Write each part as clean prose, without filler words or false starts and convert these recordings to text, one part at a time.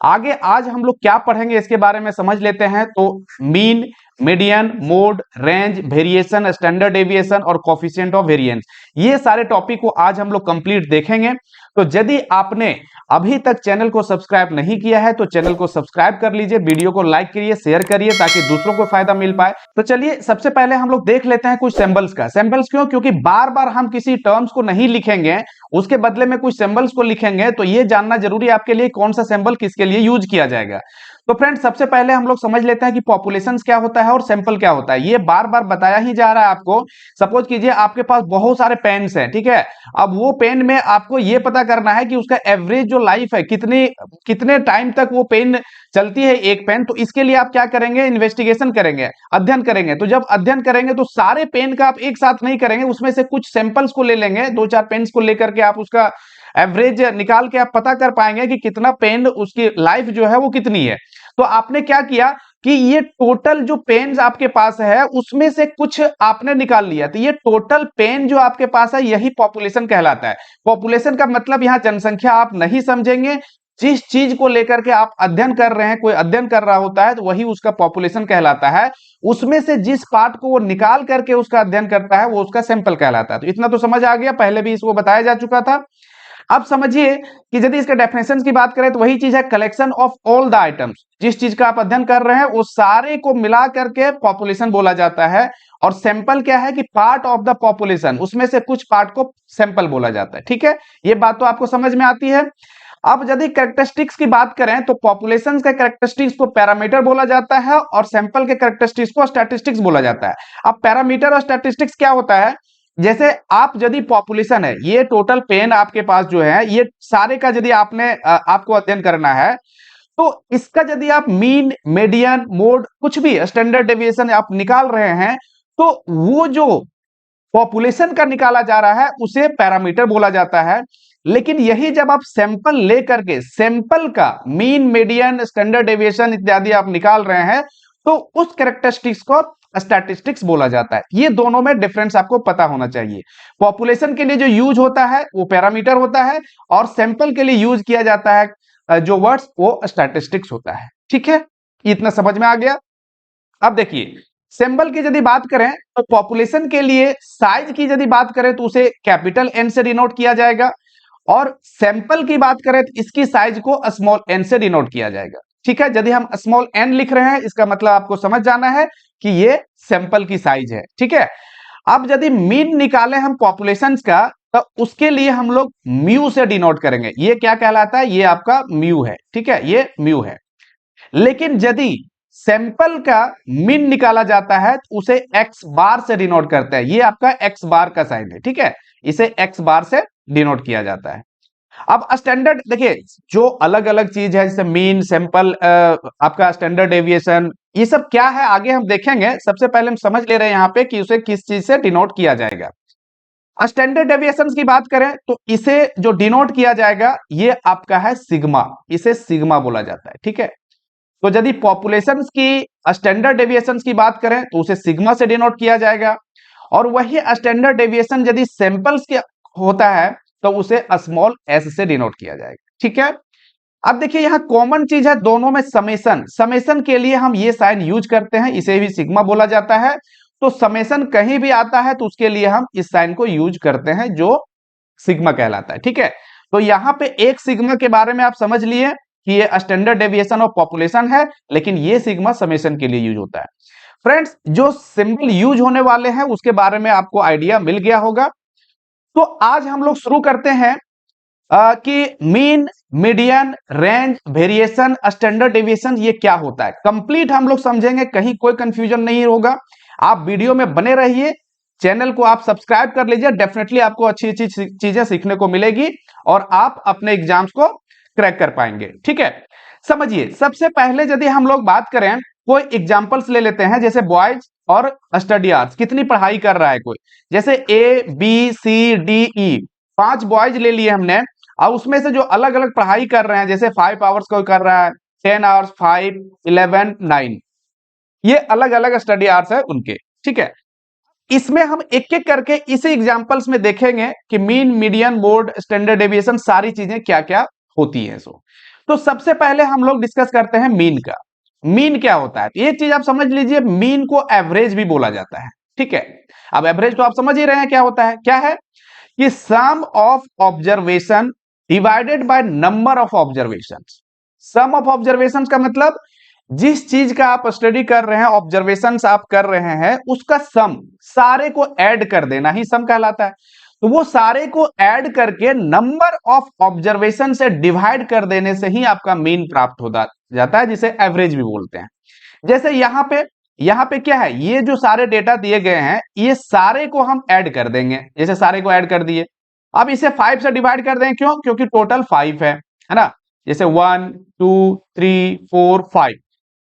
आगे आज हम लोग क्या पढ़ेंगे इसके बारे में समझ लेते हैं। तो mean, median, mode, range, variation, standard deviation और कोफिशिएंट ऑफ वेरिएंस, ये सारे टॉपिक को आज हम लोग कंप्लीट देखेंगे। तो यदि आपने अभी तक चैनल को सब्सक्राइब नहीं किया है तो चैनल को सब्सक्राइब कर लीजिए, वीडियो को लाइक करिए, शेयर करिए ताकि दूसरों को फायदा मिल पाए। तो चलिए सबसे पहले हम लोग देख लेते हैं कुछ सिंबल्स का। सिंबल्स क्यों? क्योंकि बार बार हम किसी टर्म्स को नहीं लिखेंगे, उसके बदले में कुछ सिंबल्स को लिखेंगे, तो ये जानना जरूरी है आपके लिए कौन सा सिंबल किसके लिए यूज किया जाएगा। तो फ्रेंड्स सबसे पहले हम लोग समझ लेते हैं कि पॉपुलेशन क्या होता है और सैंपल क्या होता है। ये बार बार बताया ही जा रहा है आपको। सपोज कीजिए आपके पास बहुत सारे पेन्स हैं, ठीक है। अब वो पेन में आपको ये पता करना है कि उसका एवरेज जो लाइफ है कितने टाइम तक वो पेन चलती है एक पेन। तो इसके लिए आप क्या करेंगे? इन्वेस्टिगेशन करेंगे, अध्ययन करेंगे। तो जब अध्ययन करेंगे तो सारे पेन का आप एक साथ नहीं करेंगे, उसमें से कुछ सैंपल्स को ले लेंगे, 2-4 पेन्स को लेकर के आप उसका एवरेज निकाल के आप पता कर पाएंगे कि कितना पेन, उसकी लाइफ जो है वो कितनी है। तो आपने क्या किया कि ये टोटल जो पेन्स आपके पास है उसमें से कुछ आपने निकाल लिया, तो ये टोटल पेन जो आपके पास है यही पॉपुलेशन कहलाता है। पॉपुलेशन का मतलब यहां जनसंख्या आप नहीं समझेंगे, जिस चीज को लेकर के आप अध्ययन कर रहे हैं, कोई अध्ययन कर रहा होता है तो वही उसका पॉपुलेशन कहलाता है। उसमें से जिस पार्ट को वो निकाल करके उसका अध्ययन करता है वो उसका सैंपल कहलाता है। तो इतना तो समझ आ गया, पहले भी इसको बताया जा चुका था। अब समझिए कि यदि इसके डेफिनेशन की बात करें तो वही चीज है, collection of all the items. जिस चीज का आप अध्ययन कर रहे हैं वो सारे को मिला करके पॉपुलेशन बोला जाता है। और सैंपल क्या है कि पार्ट ऑफ द पॉपुलेशन, उसमें से कुछ पार्ट को सैंपल बोला जाता है। ठीक है, ये बात तो आपको समझ में आती है। अब यदि कैरेक्टरिस्टिक्स की बात करें तो पॉपुलेशन के कैरेक्टरिस्टिक्स को पैरामीटर बोला जाता है और सैंपल के कैरेक्टरिस्टिक्स को स्टैटिस्टिक्स बोला जाता है। अब पैरामीटर और स्टैटिस्टिक्स क्या होता है? जैसे आप यदि पॉपुलेशन है, ये टोटल पेन आपके पास जो है ये सारे का यदि आपको अध्ययन करना है तो इसका यदि आप मीन, मीडियन, मोड, कुछ भी स्टैंडर्ड डेविएशन आप निकाल रहे हैं तो वो जो पॉपुलेशन का निकाला जा रहा है उसे पैरामीटर बोला जाता है। लेकिन यही जब आप सैंपल लेकर के सैंपल का मीन, मीडियन, स्टैंडर्ड डेविएशन इत्यादि आप निकाल रहे हैं तो उस कैरेक्टरिस्टिक्स को स्टैटिस्टिक्स बोला जाता है। ये दोनों में डिफरेंस आपको पता होना चाहिए। पॉपुलेशन के लिए जो यूज होता है वो पैरामीटर होता है और सैंपल के लिए यूज किया जाता है जो वर्ड्स वो स्टैटिस्टिक्स होता है। ठीक है, इतना समझ में आ गया। अब देखिए सिंबल की यदि बात करें तो पॉपुलेशन के लिए साइज की यदि बात करें तो उसे कैपिटल एन से डिनोट किया जाएगा और सैंपल की बात करें तो इसकी साइज को स्मॉल एन से डिनोट किया जाएगा। ठीक है, यदि हम स्मॉल एन लिख रहे हैं इसका मतलब आपको समझ जाना है कि ये सैंपल की साइज है। ठीक है, अब यदि मीन निकाले हम पॉपुलेशन का तो उसके लिए हम लोग म्यू से डिनोट करेंगे। ये क्या कहलाता है? ये आपका म्यू है। ठीक है, ये म्यू है। लेकिन यदि सैंपल का मीन निकाला जाता है तो उसे एक्स बार से डिनोट करते हैं। ये आपका एक्स बार का साइन है। ठीक है, इसे एक्स बार से डिनोट किया जाता है। अब स्टैंडर्ड देखिए, जो अलग अलग चीज है जैसे मीन, सैंपल, आपका स्टैंडर्ड डेविएशन, ये सब क्या है आगे हम देखेंगे। सबसे पहले हम समझ ले रहे हैं यहाँ पे कि उसे किस चीज से डिनोट किया जाएगा। स्टैंडर्ड डेविएशन की बात करें तो इसे जो डिनोट किया जाएगा ये आपका है सिग्मा, इसे सिग्मा बोला जाता है। ठीक है, तो यदि पॉपुलेशन की स्टैंडर्ड डेविएशन की बात करें तो उसे सिग्मा से डिनोट किया जाएगा और वही स्टैंडर्ड डेविएशन यदि सैंपल्स के होता है तो उसे स्मॉल एस से डिनोट किया जाएगा। ठीक है, अब देखिए यहां कॉमन चीज है दोनों में, समेशन। समेशन के लिए हम ये साइन यूज करते हैं, इसे भी सिग्मा बोला जाता है। तो समेशन कहीं भी आता है तो उसके लिए हम इस साइन को यूज करते हैं जो सिग्मा कहलाता है। ठीक है, तो यहां पे एक सिग्मा के बारे में आप समझ लिए कि ये स्टैंडर्ड डेविएशन ऑफ पॉपुलेशन है, लेकिन ये सिग्मा समेशन के लिए यूज होता है। फ्रेंड्स जो सिंबल यूज होने वाले हैं उसके बारे में आपको आइडिया मिल गया होगा। तो आज हम लोग शुरू करते हैं कि mean, median, range, variation, standard deviation ये क्या होता है। कंप्लीट हम लोग समझेंगे, कहीं कोई कंफ्यूजन नहीं होगा। आप वीडियो में बने रहिए, चैनल को आप सब्सक्राइब कर लीजिए, डेफिनेटली आपको अच्छी अच्छी चीजें सीखने को मिलेगी और आप अपने एग्जाम्स को क्रैक कर पाएंगे। ठीक है, समझिए सबसे पहले यदि हम लोग बात करें, कोई एग्जाम्पल्स ले लेते हैं जैसे बॉयज और स्टडी आवर्स, कितनी पढ़ाई कर रहा है कोई, जैसे A B C D E, 5 boys ले लिए हमने और उसमें से जो अलग अलग पढ़ाई कर रहे हैं जैसे 5 आवर्स कोई कर रहा है, 10 आवर्स, 5, 11, 9, ये अलग अलग स्टडी आवर्स है उनके। ठीक है, इसमें हम एक एक करके इसी एग्जांपल्स में देखेंगे कि mean, median, mode, standard deviation सारी चीजें क्या क्या होती है। सो तो सबसे पहले हम लोग डिस्कस करते हैं मीन का। मीन क्या होता है? तो ये चीज आप समझ लीजिए, मीन को एवरेज भी बोला जाता है। ठीक है, अब एवरेज तो आप समझ ही रहे हैं क्या होता है। क्या है कि sum of observation divided by number of observation. Sum of observation का मतलब जिस चीज का आप स्टडी कर रहे हैं, ऑब्जर्वेशन आप कर रहे हैं, उसका सम सारे को ऐड कर देना ही सम कहलाता है। तो वो सारे को ऐड करके नंबर ऑफ ऑब्जर्वेशन से डिवाइड कर देने से ही आपका मीन प्राप्त हो जाता है, जिसे एवरेज भी बोलते हैं। जैसे यहाँ पे क्या है, ये जो सारे डेटा दिए गए हैं, ये सारे को हम ऐड कर देंगे। जैसे सारे को ऐड कर दिए, अब इसे 5 से डिवाइड कर दें। क्यों? क्योंकि टोटल 5 है ना। जैसे 1 2 3 4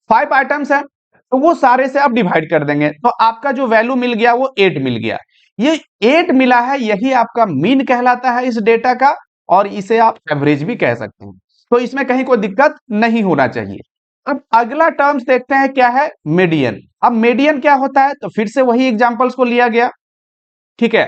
5 आइटम्स है, तो वो सारे से आप डिवाइड कर देंगे, तो आपका जो वैल्यू मिल गया वो 8 मिल गया। ये 8 मिला है, यही आपका मीन कहलाता है इस डेटा का, और इसे आप एवरेज भी कह सकते हैं। तो इसमें कहीं कोई दिक्कत नहीं होना चाहिए। अब अगला टर्म्स देखते हैं, क्या है? मीडियन। अब मीडियन क्या होता है? तो फिर से वही एग्जांपल्स को लिया गया। ठीक है,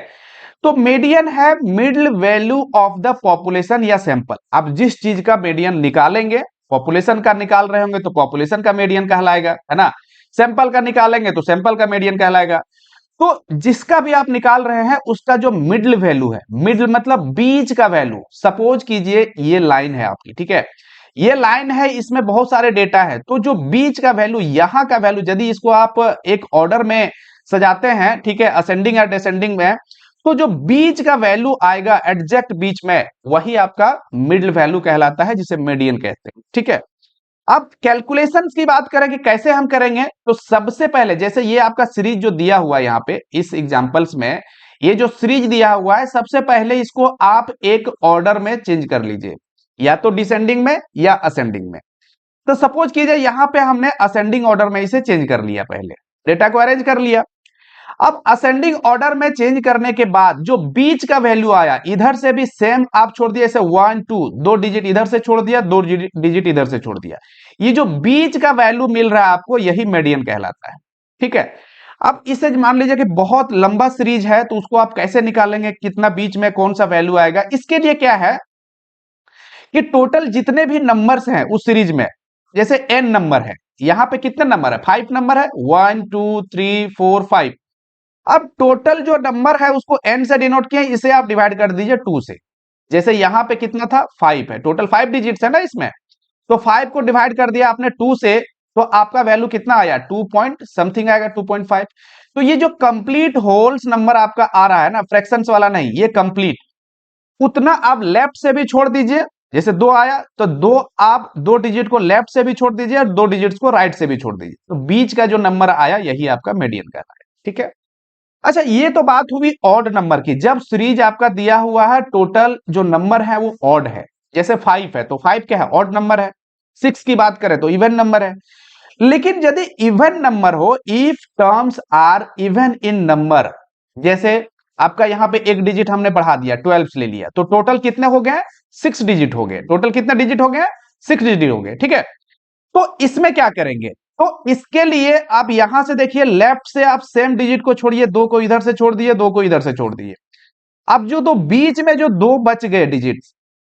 तो मीडियन है middle value of the population या सैंपल। अब जिस चीज का मीडियन निकालेंगे, पॉपुलेशन का निकाल रहे होंगे तो पॉपुलेशन का मीडियन कहलाएगा, है ना। सैंपल का निकालेंगे तो सैंपल का मीडियन कहलाएगा। तो जिसका भी आप निकाल रहे हैं उसका जो मिडल वैल्यू है, मिडल मतलब बीच का वैल्यू। सपोज कीजिए ये लाइन है आपकी, ठीक है, ये लाइन है, इसमें बहुत सारे डेटा है, तो जो बीच का वैल्यू, यहां का वैल्यू, यदि इसको आप एक ऑर्डर में सजाते हैं, ठीक है, असेंडिंग या डिसेंडिंग में, तो जो बीच का वैल्यू आएगा एग्जैक्ट बीच में, वही आपका मिडल वैल्यू कहलाता है, जिसे मीडियन कहते हैं। ठीक है, अब कैलकुलेशंस की बात करें कि कैसे हम करेंगे, तो सबसे पहले जैसे ये आपका सीरीज जो दिया हुआ है यहाँ पे इस एग्जांपल्स में, ये जो सीरीज दिया हुआ है, सबसे पहले इसको आप एक ऑर्डर में चेंज कर लीजिए, या तो डिसेंडिंग में या असेंडिंग में। तो सपोज कीजिए यहाँ पे हमने असेंडिंग ऑर्डर में इसे चेंज कर लिया, पहले डेटा को अरेंज कर लिया। अब असेंडिंग ऑर्डर में चेंज करने के बाद जो बीच का वैल्यू आया, इधर से भी सेम आप छोड़ दिया, जैसे 1 2 दो डिजिट इधर से छोड़ दिया, 2 डिजिट इधर से छोड़ दिया, ये जो बीच का वैल्यू मिल रहा है आपको, यही मीडियन कहलाता है। ठीक है, अब इसे मान लीजिए कि बहुत लंबा सीरीज है, तो उसको आप कैसे निकालेंगे, कितना बीच में कौन सा वैल्यू आएगा? इसके लिए क्या है कि टोटल जितने भी नंबर्स हैं उस सीरीज में, जैसे n नंबर है, यहां पे कितने नंबर है? 5 नंबर है, 1 2 3 4 5। अब टोटल जो नंबर है उसको n से डिनोट किया, इसे आप डिवाइड कर दीजिए 2 से। जैसे यहां पे कितना था? 5 है, टोटल 5 डिजिट्स है ना इसमें, तो 5 को डिवाइड कर दिया आपने 2 से, तो आपका वैल्यू कितना आया? 2 पॉइंट समथिंग आएगा, 2.5। तो ये जो कंप्लीट होल्स नंबर आपका आ रहा है ना, फ्रैक्शंस वाला नहीं, ये कंप्लीट, उतना आप लेफ्ट से भी छोड़ दीजिए। जैसे 2 आया तो आप 2 डिजिट को लेफ्ट से भी छोड़ दीजिए और 2 डिजिट्स को राइट से भी छोड़ दीजिए, तो बीच का जो नंबर आया यही आपका मीडियन का है। ठीक है, अच्छा, ये तो बात हुई ऑड नंबर की। जब सीरीज आपका दिया हुआ है, टोटल जो नंबर है वो ऑड है, जैसे 5 है तो 5 क्या है? ऑड नंबर है। 6 की बात करें तो इवन नंबर है। लेकिन यदि इवन नंबर हो, if terms are even in number, जैसे आपका यहाँ पे एक डिजिट हमने बढ़ा दिया, 12 ले लिया, तो टोटल कितने हो गए? 6 डिजिट हो गए। टोटल कितने डिजिट हो गए? 6 डिजिट हो गए। ठीक है, तो इसमें क्या करेंगे? तो इसके लिए आप यहां से देखिए, लेफ्ट से आप सेम डिजिट को छोड़िए, 2 को इधर से छोड़ दिए, 2 को इधर से छोड़ दिए। अब जो दो बीच में जो 2 बच गए डिजिट,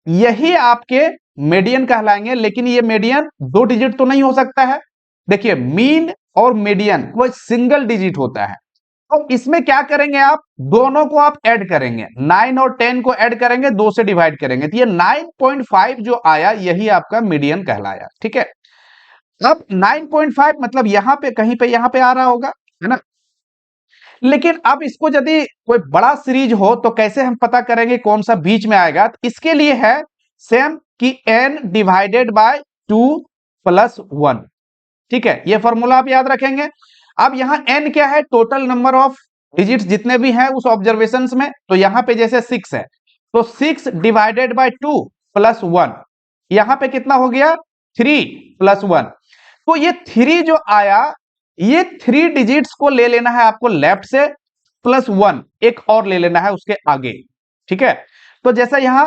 यही आपके मीडियन कहलाएंगे। लेकिन ये मीडियन 2 डिजिट तो नहीं हो सकता है। देखिए, मीन और मीडियन वो सिंगल डिजिट होता है। तो इसमें क्या करेंगे? आप दोनों को आप ऐड करेंगे, 9 और 10 को ऐड करेंगे, 2 से डिवाइड करेंगे, तो ये 9.5 जो आया, यही आपका मीडियन कहलाया। ठीक है, अब 9.5 मतलब यहां पे कहीं पे यहां पे आ रहा होगा, है ना। लेकिन अब इसको यदि कोई बड़ा सीरीज हो तो कैसे हम पता करेंगे कौन सा बीच में आएगा? तो इसके लिए है सेम कि n डिवाइडेड बाय 2 प्लस 1। ठीक है, ये फॉर्मूला आप याद रखेंगे। अब यहां n क्या है? टोटल नंबर ऑफ डिजिट्स जितने भी हैं उस ऑब्जर्वेशंस में, तो यहां पे जैसे 6 है, तो 6 डिवाइडेड बाय 2 प्लस 1, यहां पे कितना हो गया? 3 प्लस 1। तो ये 3 जो आया, ये 3 डिजिट्स को ले लेना है आपको लेफ्ट से, प्लस 1 एक और ले लेना है उसके आगे। ठीक है, तो जैसे यहां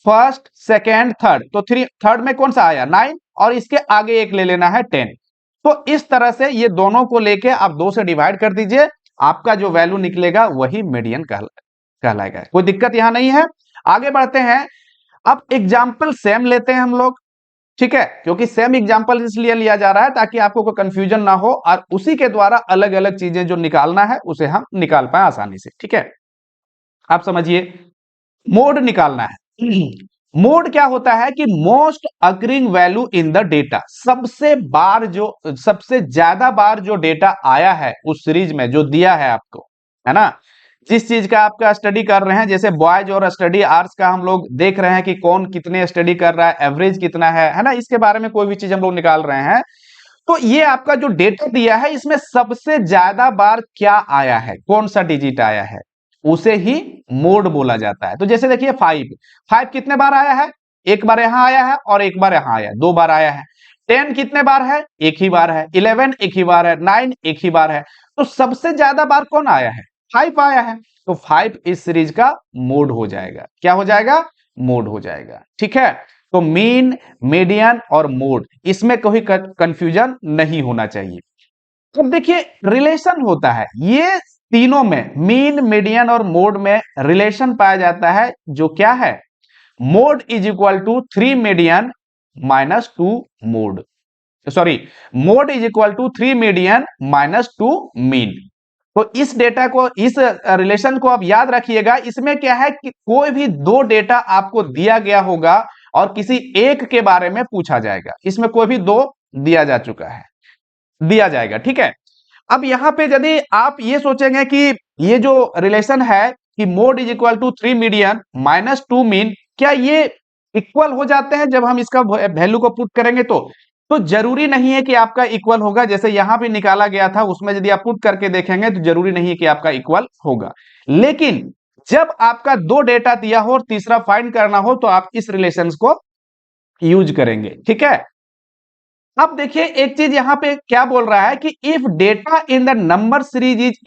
फर्स्ट सेकेंड थर्ड, तो थर्ड में कौन सा आया? 9, और इसके आगे एक ले लेना है 10। तो इस तरह से ये दोनों को लेके आप 2 से डिवाइड कर दीजिए, आपका जो वैल्यू निकलेगा वही मीडियन कहलाएगा। कोई दिक्कत यहां नहीं है। आगे बढ़ते हैं, अब एग्जाम्पल सेम लेते हैं हम लोग। ठीक है, क्योंकि सेम एग्जांपल इसलिए लिया जा रहा है ताकि आपको कोई कंफ्यूजन ना हो और उसी के द्वारा अलग अलग चीजें जो निकालना है उसे हम निकाल पाए आसानी से। ठीक है, आप समझिए, मोड निकालना है। मोड क्या होता है कि most occurring value in the data, सबसे ज्यादा बार जो डेटा आया है उस सीरीज में जो दिया है आपको, है ना, जिस चीज का आपका स्टडी कर रहे हैं, जैसे बॉयज और स्टडी आवर्स का हम लोग देख रहे हैं कि कौन कितने स्टडी कर रहा है, एवरेज कितना है ना, इसके बारे में कोई भी चीज हम लोग निकाल रहे हैं, तो ये आपका जो डेटा दिया है इसमें सबसे ज्यादा बार क्या आया है, कौन सा डिजिट आया है, उसे ही मोड बोला जाता है। तो जैसे देखिए 5 कितने बार आया है, एक बार यहां आया है और एक बार यहां आया है, 2 बार आया है। 10 कितने बार है, एक ही बार है। 11 एक ही बार है। 9 एक ही बार है। तो सबसे ज्यादा बार कौन आया है, 5 आया है। तो 5 इस सीरीज का मोड हो जाएगा। क्या हो जाएगा, मोड हो जाएगा। ठीक है, तो मीन, मीडियन और मोड, इसमें कोई कंफ्यूजन नहीं होना चाहिए। अब देखिए रिलेशन होता है, ये तीनों में मीन, मीडियन और मोड में रिलेशन पाया जाता है, जो क्या है, mode is equal to 3 median minus 2 mode, sorry, mode is equal to 3 median minus 2 mean. तो इस डेटा को, इस रिलेशन को आप याद रखिएगा। इसमें क्या है कि कोई भी दो डेटा आपको दिया गया होगा और किसी एक के बारे में पूछा जाएगा। इसमें कोई भी दो दिया जा चुका है, दिया जाएगा। ठीक है, अब यहां पे यदि आप ये सोचेंगे कि ये जो रिलेशन है कि mode is equal to 3 median minus 2 mean, क्या ये इक्वल हो जाते हैं जब हम इसका वैल्यू को पुट करेंगे? तो जरूरी नहीं है कि आपका इक्वल होगा। जैसे यहां पे निकाला गया था उसमें यदि आप पुट करके देखेंगे तो जरूरी नहीं है कि आपका इक्वल होगा। लेकिन जब आपका दो डेटा दिया हो और तीसरा फाइंड करना हो तो आप इस रिलेशन को यूज करेंगे। ठीक है, अब देखिए एक चीज यहां पे क्या बोल रहा है कि if data in the number series is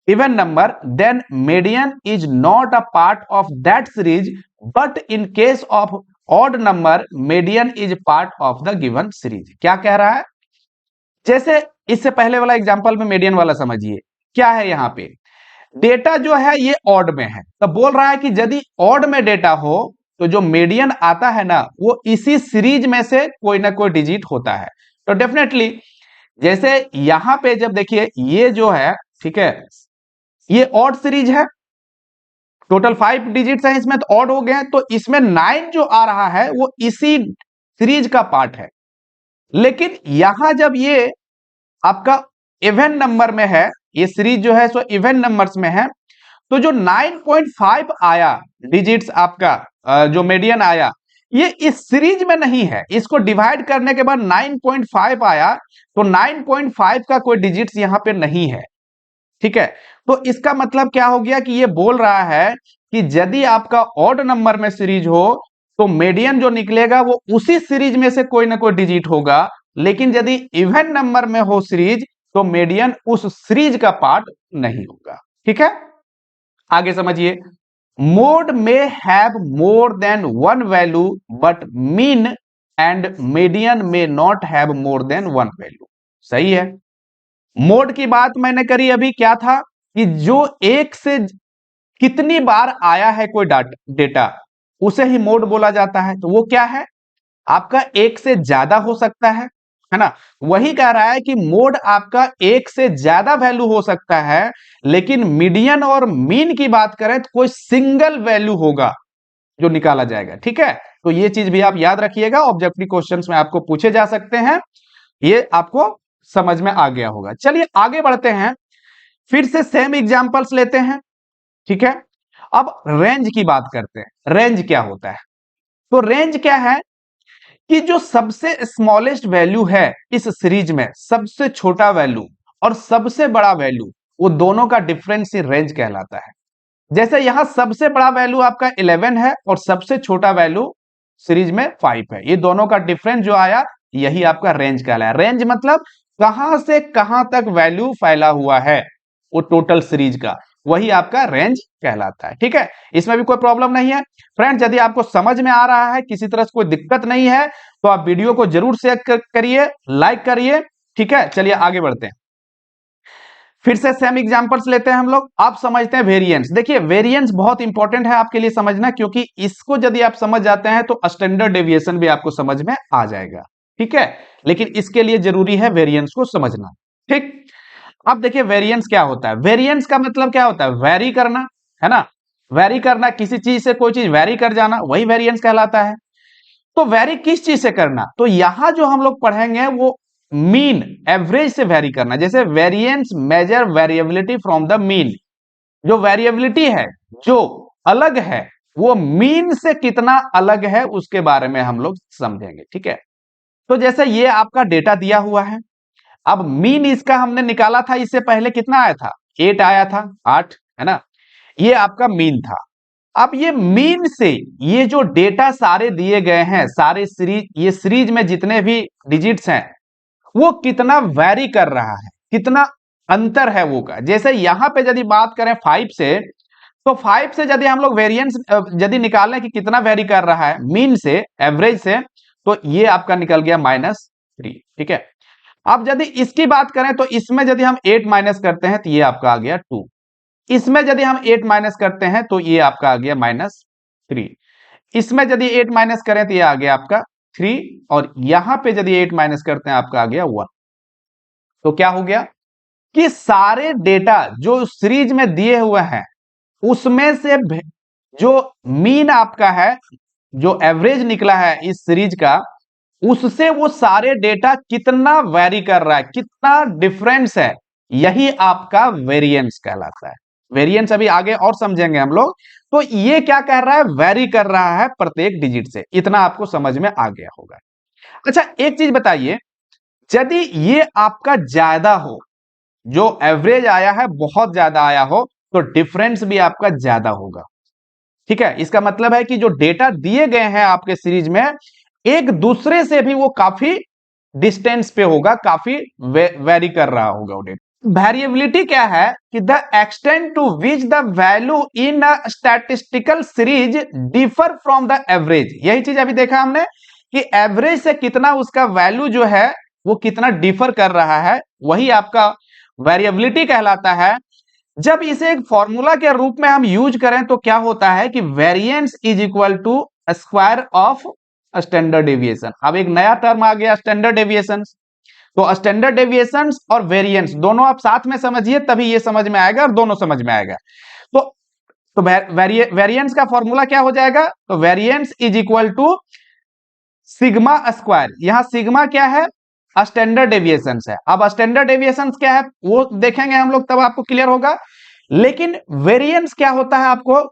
even number, then median is not a part of that series, but in case of odd number median is part of the given series. क्या कह रहा है, जैसे इससे पहले वाला example में median वाला समझिए। क्या है यहाँ पे, डेटा जो है ये ऑड में है, तो बोल रहा है कि यदि ऑड में डेटा हो तो जो मीडियन आता है ना वो इसी सीरीज में से कोई ना कोई डिजिट होता है। तो डेफिनेटली जैसे यहां पे जब देखिए ये जो है, ठीक है, ये ऑड सीरीज है, टोटल 5 डिजिट्स हैं इसमें, तो ऑड हो गए, तो इसमें 9 जो आ रहा है वो इसी सीरीज का पार्ट है। लेकिन यहां जब ये आपका इवन नंबर में है, ये सीरीज जो है सो इवन नंबर्स में है, तो जो 9.5 आया डिजिट्स आपका, जो मीडियन आया, ये इस सीरीज में नहीं है। इसको डिवाइड करने के बाद 9.5 आया, तो 9.5 का कोई डिजिट्स यहां पे नहीं है। ठीक है, तो इसका मतलब क्या हो गया कि ये बोल रहा है कि यदि आपका ऑड नंबर में सीरीज हो तो मीडियन जो निकलेगा वो उसी सीरीज में से कोई ना कोई डिजिट होगा, लेकिन यदि इवन नंबर में हो सीरीज तो मीडियन उस सीरीज का पार्ट नहीं होगा। ठीक है, आगे समझिए, मोड में have more than one value but mean and median में not have more than one value. सही है, मोड की बात मैंने करी अभी, क्या था कि जो एक से कितनी बार आया है कोई डेटा उसे ही मोड बोला जाता है। तो वो क्या है, आपका एक से ज्यादा हो सकता है ना, वही कह रहा है कि मोड आपका एक से ज्यादा वैल्यू हो सकता है, लेकिन मीडियन और मीन की बात करें तो कोई सिंगल वैल्यू होगा जो निकाला जाएगा। ठीक है, तो ये चीज भी आप याद रखिएगा, ऑब्जेक्टिव क्वेश्चंस में आपको पूछे जा सकते हैं, ये आपको समझ में आ गया होगा। चलिए आगे बढ़ते हैं, फिर से सेम एग्जांपल्स लेते हैं। ठीक है, अब रेंज की बात करते हैं। रेंज क्या होता है, तो रेंज क्या है कि जो सबसे स्मॉलेस्ट वैल्यू है इस सीरीज में, सबसे छोटा वैल्यू और सबसे बड़ा वैल्यू, वो दोनों का डिफरेंस ही रेंज कहलाता है। जैसे यहां सबसे बड़ा वैल्यू आपका 11 है और सबसे छोटा वैल्यू सीरीज में 5 है, ये दोनों का डिफरेंस जो आया यही आपका रेंज कहलाया। रेंज मतलब कहां से कहां तक वैल्यू फैला हुआ है वो टोटल सीरीज का, वही आपका रेंज कहलाता है। ठीक है, इसमें भी कोई प्रॉब्लम नहीं है। फ्रेंड्स यदि आपको समझ में आ रहा है, किसी तरह से कोई दिक्कत नहीं है, तो आप वीडियो को जरूर शेयर करिए, लाइक करिए। ठीक है, चलिए आगे बढ़ते हैं। फिर से सेम एग्जांपल्स लेते हैं हम लोग। आप समझते हैं वेरिएंस। देखिए वेरिएंस बहुत इंपॉर्टेंट है आपके लिए समझना, क्योंकि इसको यदि आप समझ जाते हैं तो स्टैंडर्ड डेविएशन भी आपको समझ में आ जाएगा, ठीक है। लेकिन इसके लिए जरूरी है वेरिएंस को समझना, ठीक। अब देखिए वेरिएंस क्या होता है। वेरिएंस का मतलब क्या होता है? वेरी करना, है ना। वेरी करना, किसी चीज से कोई चीज वेरी कर जाना, वही वेरिएंस कहलाता है। तो वेरी किस चीज से करना? तो यहां जो हम लोग पढ़ेंगे वो मीन, एवरेज से वेरी करना। जैसे variance measure variability from the mean. जो वेरिएबिलिटी है, जो अलग है, वो मीन से कितना अलग है उसके बारे में हम लोग समझेंगे, ठीक है। तो जैसे ये आपका डेटा दिया हुआ है, अब मीन इसका हमने निकाला था, इससे पहले कितना आया था? 8 आया था, 8, है ना। ये आपका मीन था। अब ये मीन से ये जो डेटा सारे दिए गए हैं, सारे सीरीज, ये सीरीज में जितने भी डिजिट्स हैं वो कितना वैरी कर रहा है, कितना अंतर है वो का। जैसे यहां पे यदि बात करें 5 से, तो 5 से यदि हम लोग वेरिएंस यदि निकालें कि कितना वेरी कर रहा है मीन से, एवरेज से, तो ये आपका निकल गया -3, ठीक है। अब यदि इसकी बात करें तो इसमें यदि हम 8 माइनस करते हैं तो ये आपका आ गया 2। इसमें यदि हम 8 माइनस करते हैं तो ये आपका आ गया -3। इसमें यदि 8 माइनस करें तो ये आ गया आपका 3, और यहां पे यदि 8 माइनस करते हैं आपका आ गया 1। तो क्या हो गया कि सारे डेटा जो सीरीज में दिए हुए हैं उसमें से जो मीन आपका है, जो एवरेज निकला है इस सीरीज का, उससे वो सारे डेटा कितना वेरी कर रहा है, कितना डिफरेंस है, यही आपका वेरिएंस कहलाता है। वेरिएंस अभी आगे और समझेंगे हम लोग। तो ये क्या कह रहा है? वेरी कर रहा है प्रत्येक डिजिट से। इतना आपको समझ में आ गया होगा। अच्छा एक चीज बताइए, यदि ये आपका ज्यादा हो, जो एवरेज आया है बहुत ज्यादा आया हो, तो डिफरेंस भी आपका ज्यादा होगा, ठीक है। इसका मतलब है कि जो डेटा दिए गए हैं आपके सीरीज में, एक दूसरे से भी वो काफी डिस्टेंस पे होगा, काफी वेरी कर रहा होगा वो डेटा। वेरिएबिलिटी क्या है कि the extent to which the value in a statistical series differ from the average. यही चीज अभी देखा हमने कि एवरेज से कितना उसका वैल्यू जो है वो कितना डिफर कर रहा है, वही आपका वेरिएबिलिटी कहलाता है। जब इसे एक फॉर्मूला के रूप में हम यूज करें तो क्या होता है कि variance is equal to square of standard deviation. अब एक नया टर्म आ गया, स्टैंडर्ड डेविएशन। तो स्टैंडर्ड डेविएशन और वेरिएंस दोनों आप साथ में समझिए, तभी ये समझ में आएगा और दोनों समझ में आएगा। तो वेरिएंस का फॉर्मूला क्या हो जाएगा? तो variance is equal to sigma square. यहां सिग्मा क्या है? स्टैंडर्ड डेविएशन है। अब स्टैंडर्ड डेविएशन क्या है वो देखेंगे हम लोग, तब आपको क्लियर होगा। लेकिन वेरिएंस क्या होता है आपको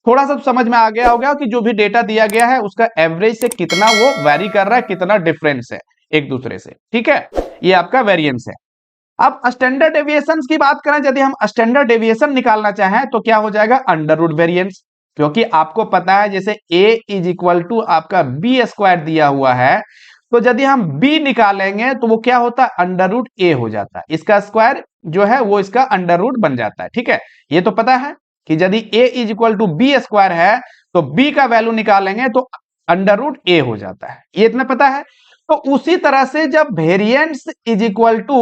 थोड़ा सा समझ में आ गया होगा कि जो भी डेटा दिया गया है उसका एवरेज से कितना वो वेरी कर रहा है, कितना डिफरेंस है एक दूसरे से, ठीक है। ये आपका वेरिएंस है। अब स्टैंडर्ड डेविएशन की बात करें, यदि हम स्टैंडर्ड डेविएशन निकालना चाहें तो क्या हो जाएगा? Under root variance. क्योंकि आपको पता है जैसे a इज इक्वल टू आपका बी स्क्वायर दिया हुआ है, तो यदि हम b निकालेंगे तो वो क्या होता है? अंडर रूट a हो जाता है। इसका स्क्वायर जो है वो इसका अंडर रूट बन जाता है, ठीक है। ये तो पता है कि यदि a is equal to b square है तो b का वैल्यू निकालेंगे तो अंडर रूट a हो जाता है, ये इतना पता है। तो उसी तरह से जब variance is equal to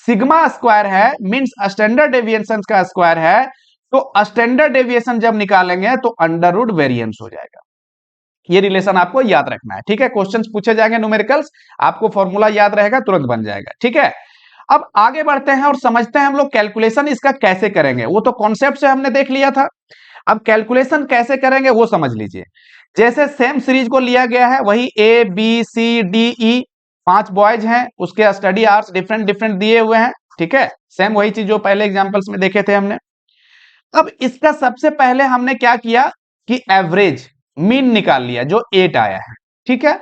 sigma square है, मींस स्टैंडर्ड डेविएशन का स्क्वायर है, तो स्टैंडर्ड डेविएशन जब निकालेंगे तो अंडर रूट वेरिएंस हो जाएगा। ये रिलेशन आपको याद रखना है, ठीक है। क्वेश्चंस पूछे जाएंगे न्यूमेरिकल्स, आपको फॉर्मूला याद रहेगा, तुरंत बन जाएगा, ठीक है। अब आगे बढ़ते हैं और समझते हैं हम लोग कैलकुलेशन इसका कैसे करेंगे। वो तो कॉन्सेप्ट से हमने देख लिया था, अब कैलकुलेशन कैसे करेंगे वो समझ लीजिए। जैसे सेम सीरीज को लिया गया है, वही A B C D E, 5 boys हैं, उसके स्टडी आवर्स डिफरेंट डिफरेंट दिए हुए हैं, ठीक है। सेम वही चीज जो पहले एग्जांपल्स में देखे थे हमने। अब इसका सबसे पहले हमने क्या किया कि एवरेज मीन निकाल लिया, जो 8 आया है, ठीक है।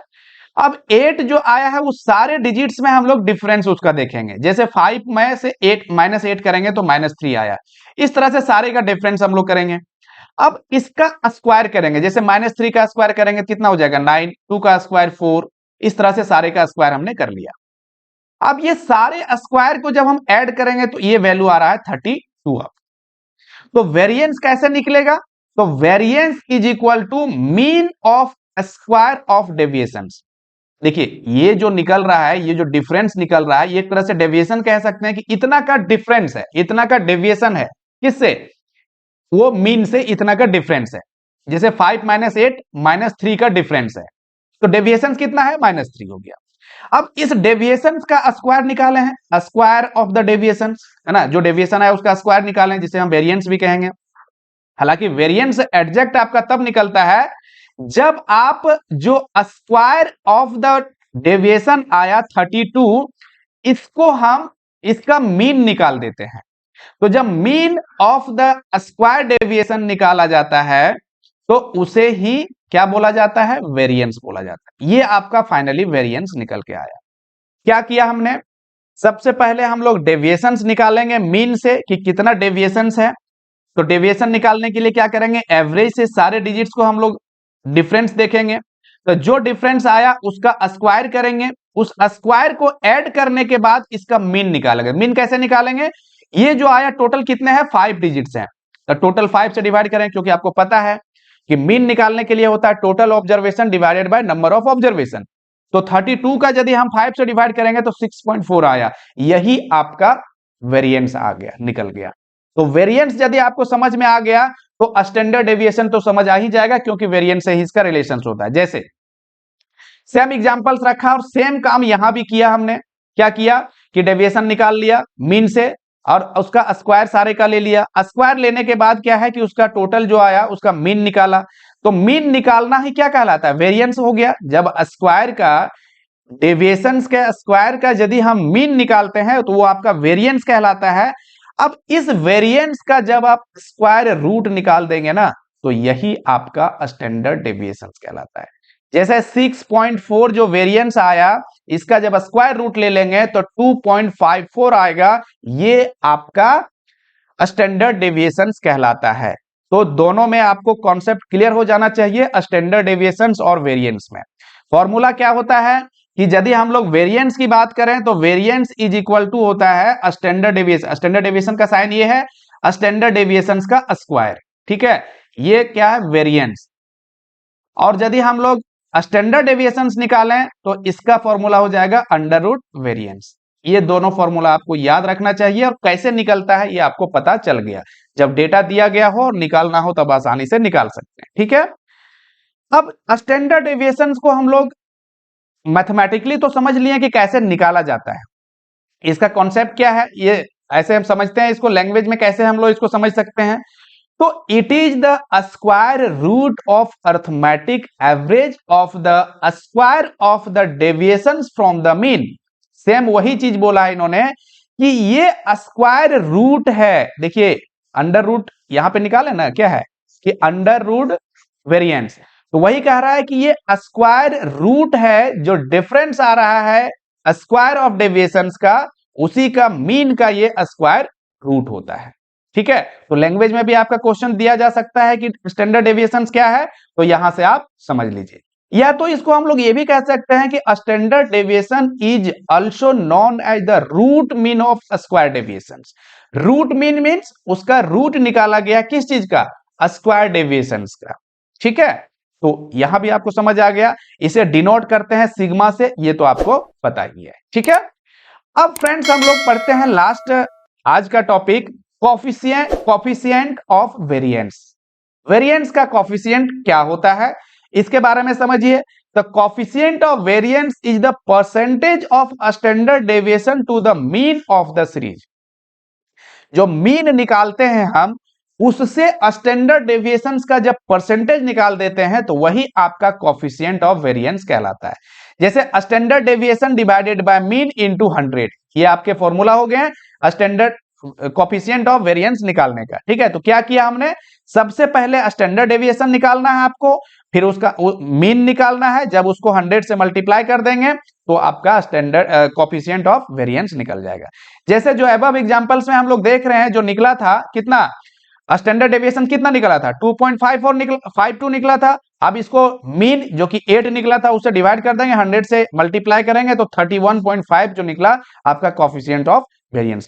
अब 8 जो आया है वो सारे डिजिट्स में हम लोग डिफरेंस उसका देखेंगे। जैसे 5 में से 8 -8 करेंगे तो -3 आया। इस तरह से सारे का डिफरेंस हम लोग करेंगे। अब इसका स्क्वायर करेंगे, जैसे -3 का स्क्वायर करेंगे कितना हो जाएगा? 9, 2 का स्क्वायर 4। इस तरह से सारे का स्क्वायर हमने कर लिया। अब ये सारे स्क्वायर को जब हम ऐड करेंगे तो ये वैल्यू आ रहा है 32। तो वेरिएंस कैसे निकलेगा? तो variance is equal to mean of square of deviations. देखिए ये जो निकल रहा है, ये जो डिफरेंस निकल रहा है, ये एक तरह से डेविएशन कह सकते हैं कि इतना का डिफरेंस है, इतना का डेविएशन है। किससे? वो मीन से इतना का डिफरेंस है। जैसे 5 माइनस 8 माइनस 3 का डिफरेंस है, तो डेविएशन कितना है? -3 हो गया। अब इस डेविएशन का स्क्वायर निकाले हैं, स्क्वायर ऑफ द डेविएशन, है ना, जो डेविएशन है उसका स्क्वायर निकालें, जिसे हम वेरिएंस भी कहेंगे। हालांकि वेरिएंस एग्जैक्ट आपका तब निकलता है जब आप जो स्क्वायर ऑफ द डेविएशन आया 32, इसको हम इसका मीन निकाल देते हैं। तो जब mean of the square deviation निकाला जाता है तो उसे ही क्या बोला जाता है? वेरिएंस बोला जाता है। ये आपका फाइनली वेरिएंस निकल के आया। क्या किया हमने? सबसे पहले हम लोग डेविएशंस निकालेंगे मीन से कि कितना डेविएशंस है। तो डेविएशन निकालने के लिए क्या करेंगे? एवरेज से सारे डिजिट्स को हम लोग डिफरेंस देखेंगे, तो जो डिफरेंस आया उसका स्क्वायर करेंगे, उस स्क्वायर को ऐड करने के बाद इसका मीन निकालेंगे। मीन कैसे निकालेंगे? ये जो आया टोटल कितने हैं? 5 डिजिट्स हैं, तो टोटल 5 से डिवाइड करें, क्योंकि आपको पता है कि मीन निकालने के लिए होता है total observation divided by number of observation. तो 32 का यदि हम 5 से डिवाइड करेंगे तो 6.4 आया। यही आपका वेरिएंस आ गया, निकल गया। तो वेरिएंस यदि आपको समझ में आ गया तो स्टैंडर्ड डेविएशन तो समझ आ ही जाएगा, क्योंकि वेरिएंस से ही इसका रिलेशन होता है। जैसे सेम एग्जांपल्स रखा और सेम काम यहां भी किया हमने। क्या किया कि डेविएशन निकाल लिया मीन से और उसका स्क्वायर सारे का ले लिया। स्क्वायर लेने के बाद क्या है कि उसका टोटल जो आया उसका मीन निकाला। तो मीन निकालना ही क्या कहलाता है? वेरिएंस हो गया। जब स्क्वायर का डेविएशंस के स्क्वायर का यदि हम मीन निकालते हैं तो वो आपका वेरिएंस कहलाता है। अब इस वेरिएंस का जब आप स्क्वायर रूट निकाल देंगे ना, तो यही आपका स्टैंडर्ड डेविएशन कहलाता है। जैसे 6.4 जो वेरिएंस आया, इसका जब स्क्वायर रूट ले लेंगे तो 2.54 आएगा। ये आपका स्टैंडर्ड डेविएशन कहलाता है। तो दोनों में आपको कॉन्सेप्ट क्लियर हो जाना चाहिए, स्टैंडर्ड डेविएशन और वेरिएंस में। फॉर्मूला क्या होता है कि यदि हम लोग वेरिएंस की बात करें तो वेरिएंस इज इक्वल टू होता है स्टैंडर्ड डेविएशन। स्टैंडर्ड डेविएशन का साइन ये है, स्टैंडर्ड डेविएशन का स्क्वायर। ठीक है, ये क्या है? वेरिएंस। और यदि हम लोग स्टैंडर्ड डेविएशंस निकालें तो इसका फॉर्मूला हो जाएगा अंडर रूट वेरिएंस। ये दोनों फॉर्मूला आपको याद रखना चाहिए, और कैसे निकलता है ये आपको पता चल गया। जब डेटा दिया गया हो और निकालना हो तब आसानी से निकाल सकते हैं। ठीक है, अब स्टैंडर्ड डेविएशंस को हम लोग मैथमेटिकली तो समझ लिए कि कैसे निकाला जाता है, इसका कॉन्सेप्ट क्या है ये ऐसे हम समझते हैं। इसको लैंग्वेज में कैसे हम लोग इसको समझ सकते हैं? तो it is the square root of arithmetic average of the square of the deviations from the mean. Same वही चीज बोला है इन्होंने कि ये स्क्वायर रूट है। देखिए अंडर रूट यहां पे निकाले ना, क्या है कि अंडर रूट वेरिएंस। तो वही कह रहा है कि ये स्क्वायर रूट है, जो डिफरेंस आ रहा है स्क्वायर ऑफ डेविएशंस का, उसी का मीन का ये स्क्वायर रूट होता है। ठीक है, तो लैंग्वेज में भी आपका क्वेश्चन दिया जा सकता है कि स्टैंडर्ड डेविएशंस क्या है, तो यहां से आप समझ लीजिए। या तो इसको हम लोग ये भी कह सकते हैं कि standard deviation is also known as the root mean of square deviations. Root mean means उसका रूट निकाला गया किस चीज का? स्क्वायर डेविएशंस का। ठीक है, तो यहां भी आपको समझ आ गया। इसे डिनोट करते हैं सिग्मा से, ये तो आपको पता ही है। ठीक है, अब फ्रेंड्स हम लोग पढ़ते हैं लास्ट आज का topic, coefficient of variance. Variance का कोफिशिएंट क्या होता है इसके बारे में समझिए। The coefficient of variance is the percentage of standard deviation to the mean of the series. जो मीन निकालते हैं हम, उससे स्टैंडर्ड डेविएशंस का जब परसेंटेज निकाल देते हैं तो वही आपका कोफिशिएंट ऑफ वेरिएंस कहलाता है। जैसे standard deviation divided by mean into 100, ये आपके फॉर्मूला हो गए स्टैंडर्ड कोफिशिएंट ऑफ वेरिएंस निकालने का। ठीक है, तो क्या किया हमने? सबसे पहले स्टैंडर्ड डेविएशन निकालना है आपको, फिर उसका मीन निकालना है। जब उसको 100 से मल्टीप्लाई कर देंगे तो आपका स्टैंडर्ड कोफिशिएंट ऑफ वेरिएंस निकल जाएगा। जैसे जो अबव एग्जांपल्स में हम लोग देख रहे हैं, जो निकला था कितना स्टैंडर्ड डेविएशन कितना निकला था? 2.52 निकला था। अब इसको मीन जो कि 8 निकला था उससे डिवाइड कर देंगे, 100 से मल्टीप्लाई करेंगे तो 31.5 जो निकला आपका कोफिशिएंट ऑफ वेरिएंस